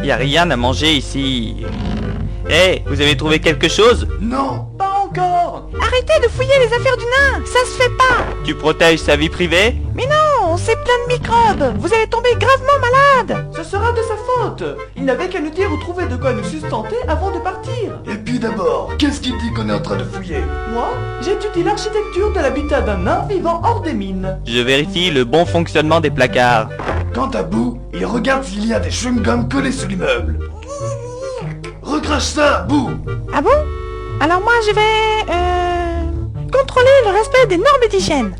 y a rien à manger ici. Hé, vous avez trouvé quelque chose? Non, pas encore. Arrêtez de fouiller les affaires du nain, ça se fait pas. Tu protèges sa vie privée? Mais non, c'est plein de microbes. Vous allez tomber gravement malade. Ce sera de sa faute. Il n'avait qu'à nous dire où trouver de quoi nous sustenter avant de partir. Et puis d'abord, qu'est-ce qui dit qu'on est en train de fouiller? Moi, j'étudie l'architecture de l'habitat d'un nain vivant hors des mines. Je vérifie le bon fonctionnement des placards. Quant à Boo, il regarde s'il y a des chewing-gums collés sous l'immeuble. Recrache ça, Boo! Ah bon? Alors moi je vais... contrôler le respect des normes d'hygiène.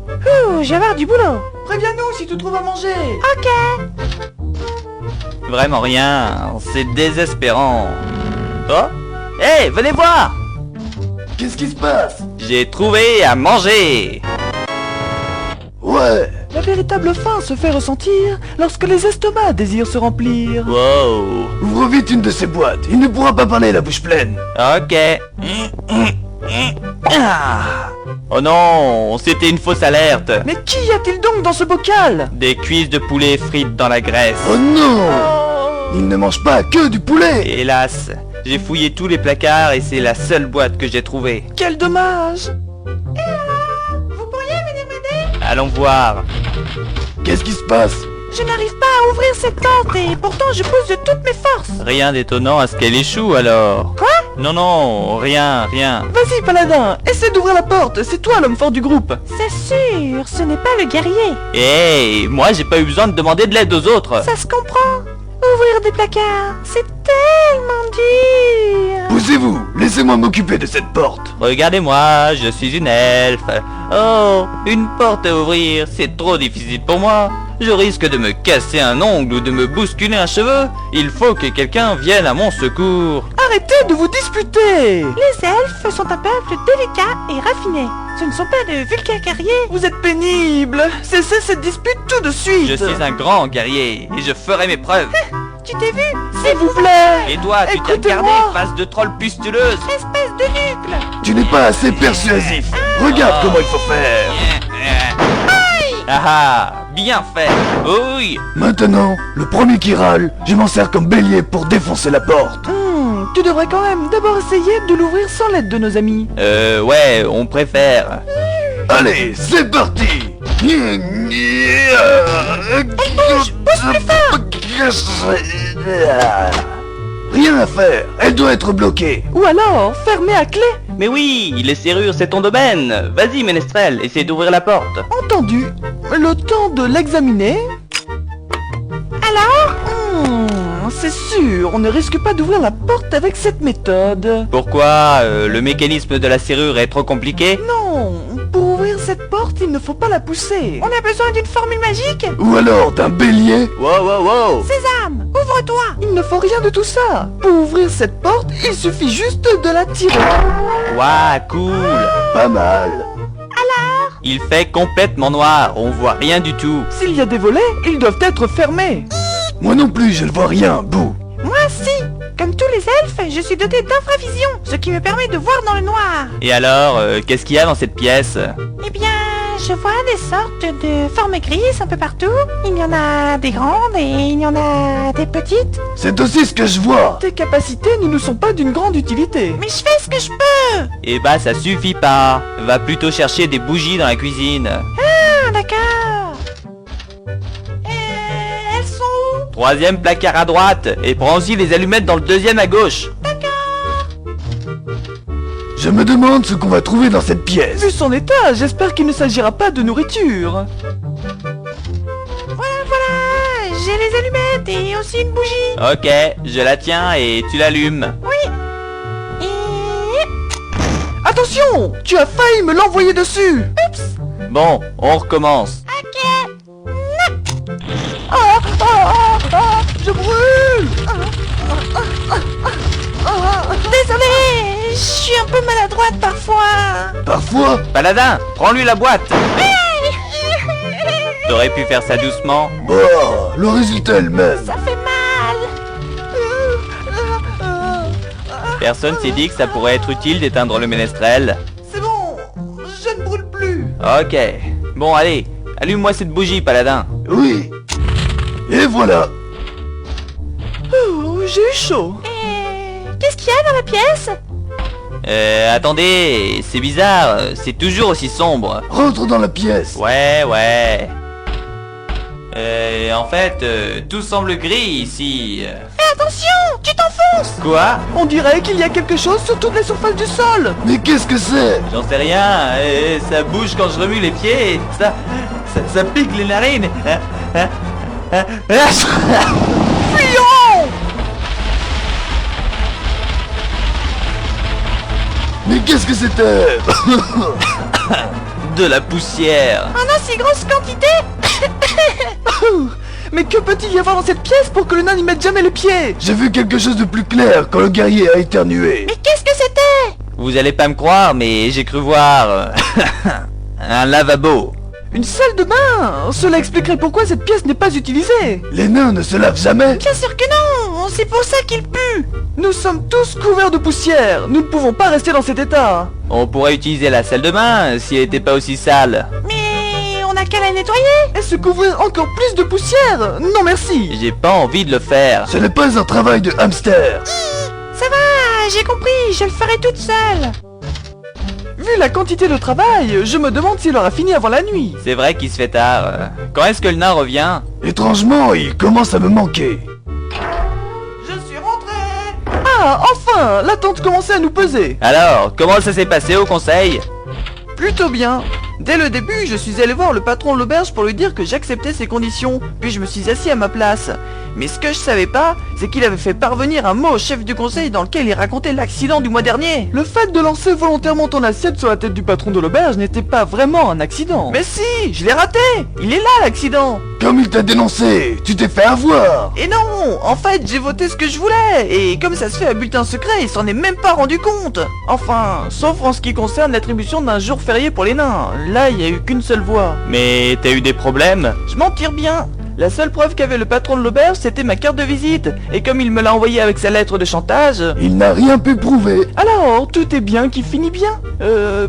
Ouh, je vais avoir du boulot. Préviens-nous si tu trouves à manger. Ok. Vraiment rien, c'est désespérant. Oh? Hé, venez voir! Qu'est-ce qui se passe? J'ai trouvé à manger! Ouais! La véritable faim se fait ressentir lorsque les estomacs désirent se remplir. Wow! Ouvre vite une de ces boîtes, il ne pourra pas parler la bouche pleine. Ok. Ah. Oh non, c'était une fausse alerte. Mais qu'y a-t-il donc dans ce bocal? Des cuisses de poulet frites dans la graisse. Oh non! Il ne mange pas que du poulet! Hélas, j'ai fouillé tous les placards et c'est la seule boîte que j'ai trouvée. Quel dommage! Vous pourriez venir m'aider? Allons voir. Qu'est-ce qui se passe? Je n'arrive pas à ouvrir cette porte et pourtant je pousse de toutes mes forces. Rien d'étonnant à ce qu'elle échoue alors. Quoi? Non, non, rien. Vas-y, paladin, essaie d'ouvrir la porte, c'est toi l'homme fort du groupe. C'est sûr, ce n'est pas le guerrier. Hey, moi j'ai pas eu besoin de demander de l'aide aux autres. Ça se comprend. Ouvrir des placards, c'est tellement dur. Posez-vous, laissez-moi m'occuper de cette porte. Regardez-moi, je suis une elfe. Oh, une porte à ouvrir, c'est trop difficile pour moi. Je risque de me casser un ongle ou de me bousculer un cheveu. Il faut que quelqu'un vienne à mon secours. Arrêtez de vous disputer! Les elfes sont un peuple délicat et raffiné. Ce ne sont pas de vulgaires guerriers. Vous êtes pénible! Cessez cette dispute tout de suite! Je suis un grand guerrier et je ferai mes preuves. Tu t'es vu? S'il vous plaît! Et toi, tu t'es Écoutez-moi. regardé, face de troll pustuleuse. Espèce de nucle. Tu n'es pas assez persuasif. Regarde comment il faut faire. Ah ah, bien fait. Oui. Maintenant, le premier qui râle, je m'en sers comme bélier pour défoncer la porte. Tu devrais quand même d'abord essayer de l'ouvrir sans l'aide de nos amis. Ouais, on préfère. Allez, c'est parti. Rien à faire, elle doit être bloquée. Ou alors, fermée à clé. Mais oui, les serrures, c'est ton domaine. Vas-y, ménestrel, essaie d'ouvrir la porte. Entendu. Le temps de l'examiner. Alors? C'est sûr, on ne risque pas d'ouvrir la porte avec cette méthode. Pourquoi le mécanisme de la serrure est trop compliqué? Non, pour ouvrir cette porte, il ne faut pas la pousser. On a besoin d'une formule magique? Ou alors d'un bélier. Wow. Sésame, ouvre-toi. Il ne faut rien de tout ça. Pour ouvrir cette porte, il suffit juste de la tirer. Waouh, cool. Pas mal. Il fait complètement noir, on voit rien du tout. S'il y a des volets, ils doivent être fermés. Moi non plus, je ne vois rien, Boo. Moi si. Comme tous les elfes, je suis dotée d'infravision, ce qui me permet de voir dans le noir. Et alors, qu'est-ce qu'il y a dans cette pièce? Eh bien, je vois des sortes de formes grises un peu partout. Il y en a des grandes et il y en a des petites. C'est aussi ce que je vois. Tes capacités ne nous sont pas d'une grande utilité. Mais je fais ce que je peux. Eh bah ça suffit pas. Va plutôt chercher des bougies dans la cuisine. Ah, d'accord. Elles sont où? Troisième placard à droite. Et prends aussi les allumettes dans le deuxième à gauche. Je me demande ce qu'on va trouver dans cette pièce. Vu son état, j'espère qu'il ne s'agira pas de nourriture. Voilà, j'ai les allumettes et aussi une bougie. Ok, je la tiens et tu l'allumes. Et... Attention, tu as failli me l'envoyer dessus. Bon, on recommence. Je brûle. Désolée, je suis un peu maladroite parfois. Parfois, Paladin, prends-lui la boîte. T'aurais pu faire ça doucement. oh, le résultat est le même. Ça fait mal. Personne s'est dit que ça pourrait être utile d'éteindre le ménestrel. C'est bon, je ne brûle plus. Ok. Bon, allez, allume-moi cette bougie, Paladin. Oui. Et voilà. j'ai eu chaud. Et qu'est-ce qu'il y a dans la pièce? Attendez, c'est bizarre, c'est toujours aussi sombre. Rentre dans la pièce. Ouais. En fait, tout semble gris ici. Fais attention, tu t'enfonces. Quoi? On dirait qu'il y a quelque chose sur toutes les surfaces du sol. Mais qu'est-ce que c'est? J'en sais rien, ça bouge quand je remue les pieds, ça pique les narines. Fuyons! Mais qu'est-ce que c'était? De la poussière. En aussi grosse quantité? Mais que peut-il y avoir dans cette pièce pour que le nain n'y mette jamais le pied? J'ai vu quelque chose de plus clair quand le guerrier a éternué. Mais qu'est-ce que c'était? Vous allez pas me croire, mais j'ai cru voir un lavabo. Une salle de bain! Cela expliquerait pourquoi cette pièce n'est pas utilisée. Les nains ne se lavent jamais. Bien sûr que non, c'est pour ça qu'il pue. Nous sommes tous couverts de poussière. Nous ne pouvons pas rester dans cet état. On pourrait utiliser la salle de bain si elle était pas aussi sale. Mais on a qu'à la nettoyer. Et se couvrir encore plus de poussière? Non merci. J'ai pas envie de le faire. Ce n'est pas un travail de hamster. Ça va, j'ai compris, je le ferai toute seule. Vu la quantité de travail, je me demande s'il aura fini avant la nuit. C'est vrai qu'il se fait tard. Quand est-ce que le nain revient? Étrangement, il commence à me manquer. Je suis rentré. Ah, enfin, l'attente commençait à nous peser. Alors, comment ça s'est passé au conseil? Plutôt bien. Dès le début, je suis allé voir le patron de l'auberge pour lui dire que j'acceptais ses conditions, puis je me suis assis à ma place. Mais ce que je savais pas, c'est qu'il avait fait parvenir un mot au chef du conseil dans lequel il racontait l'accident du mois dernier. Le fait de lancer volontairement ton assiette sur la tête du patron de l'auberge n'était pas vraiment un accident. Mais si, je l'ai raté. Il est là l'accident. Comme il t'a dénoncé, tu t'es fait avoir. Et non, en fait, j'ai voté ce que je voulais, et comme ça se fait à bulletin secret, il s'en est même pas rendu compte. Enfin, sauf en ce qui concerne l'attribution d'un jour férié pour les nains. Là, il y a eu qu'une seule voix. Mais t'as eu des problèmes? Je m'en tire bien. La seule preuve qu'avait le patron de l'auberge, c'était ma carte de visite. Et comme il me l'a envoyée avec sa lettre de chantage... Il n'a rien pu prouver. Alors, tout est bien qui finit bien.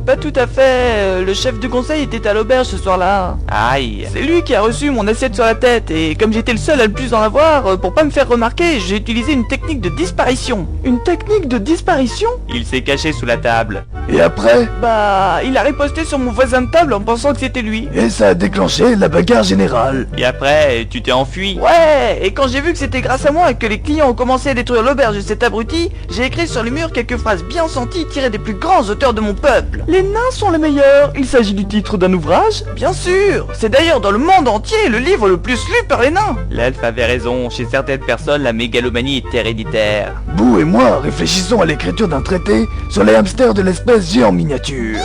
Pas tout à fait. Le chef du conseil était à l'auberge ce soir-là. Aïe. C'est lui qui a reçu mon assiette sur la tête. Et comme j'étais le seul à le plus en avoir, pour pas me faire remarquer, j'ai utilisé une technique de disparition. Une technique de disparition? Il s'est caché sous la table. Et après? Bah, il a riposté sur mon voisin de table en pensant que c'était lui. Et ça a déclenché la bagarre générale. Et après, tu t'es enfui. Ouais, et quand j'ai vu que c'était grâce à moi et que les clients ont commencé à détruire l'auberge de cet abruti, j'ai écrit sur le mur quelques phrases bien senties tirées des plus grands auteurs de mon peuple. Les nains sont les meilleurs. Il s'agit du titre d'un ouvrage? Bien sûr. C'est d'ailleurs dans le monde entier le livre le plus lu par les nains. L'elfe avait raison, chez certaines personnes, la mégalomanie est héréditaire. Boo et moi réfléchissons à l'écriture d'un traité sur les hamsters de l'espèce géant miniature.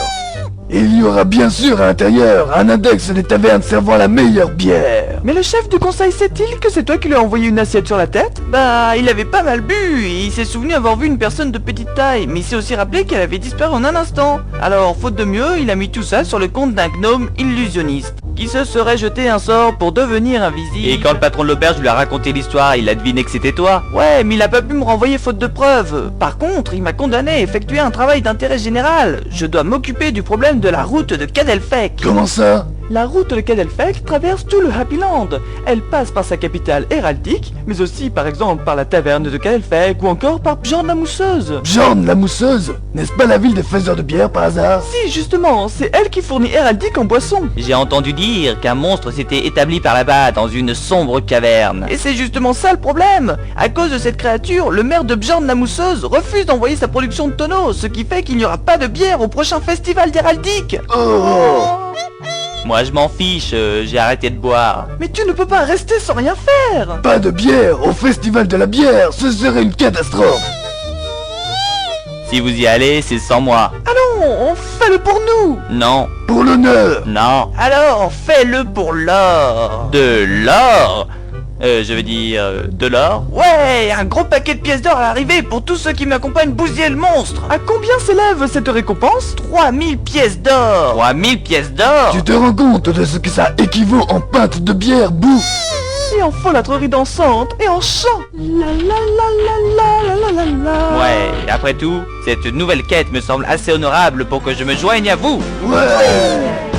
Et il y aura bien sûr à l'intérieur un index des tavernes servant la meilleure bière. Mais le chef du conseil sait-il que c'est toi qui lui as envoyé une assiette sur la tête? Bah, il avait pas mal bu et il s'est souvenu avoir vu une personne de petite taille, mais il s'est aussi rappelé qu'elle avait disparu en un instant. Alors, faute de mieux, il a mis tout ça sur le compte d'un gnome illusionniste qui se serait jeté un sort pour devenir invisible. Et quand le patron de l'auberge lui a raconté l'histoire, il a deviné que c'était toi. Ouais, mais il a pas pu me renvoyer faute de preuves. Par contre, il m'a condamné à effectuer un travail d'intérêt général. Je dois m'occuper du problème de la route de Cadelfec. Comment ça? La route de Cadelfec traverse tout le Happy Land. Elle passe par sa capitale héraldique, mais aussi par exemple par la taverne de Cadelfec ou encore par Bjorn la Mousseuse. Bjorn la Mousseuse? N'est-ce pas la ville des faiseurs de bière par hasard? Si, justement, c'est elle qui fournit héraldique en boisson. J'ai entendu dire qu'un monstre s'était établi par là-bas dans une sombre caverne. Et c'est justement ça le problème. À cause de cette créature, le maire de Bjorn la Mousseuse refuse d'envoyer sa production de tonneaux, ce qui fait qu'il n'y aura pas de bière au prochain festival d'héraldique. Oh! Moi je m'en fiche, j'ai arrêté de boire. Mais tu ne peux pas rester sans rien faire. Pas de bière au festival de la bière, ce serait une catastrophe. Si vous y allez, c'est sans moi. Allons, fais-le pour nous. Non, Pour l'honneur. non. Alors, fais-le pour l'or. De l'or? Je veux dire, de l'or? Ouais, un gros paquet de pièces d'or à l'arrivée pour tous ceux qui m'accompagnent bousiller le monstre. À combien s'élève cette récompense? 3000 pièces d'or. 3000 pièces d'or? Tu te rends compte de ce que ça équivaut en pinte de bière, Boo? Et en folâtrerie dansante et en chant. La la la la la la la la. Ouais, après tout, cette nouvelle quête me semble assez honorable pour que je me joigne à vous. Ouais!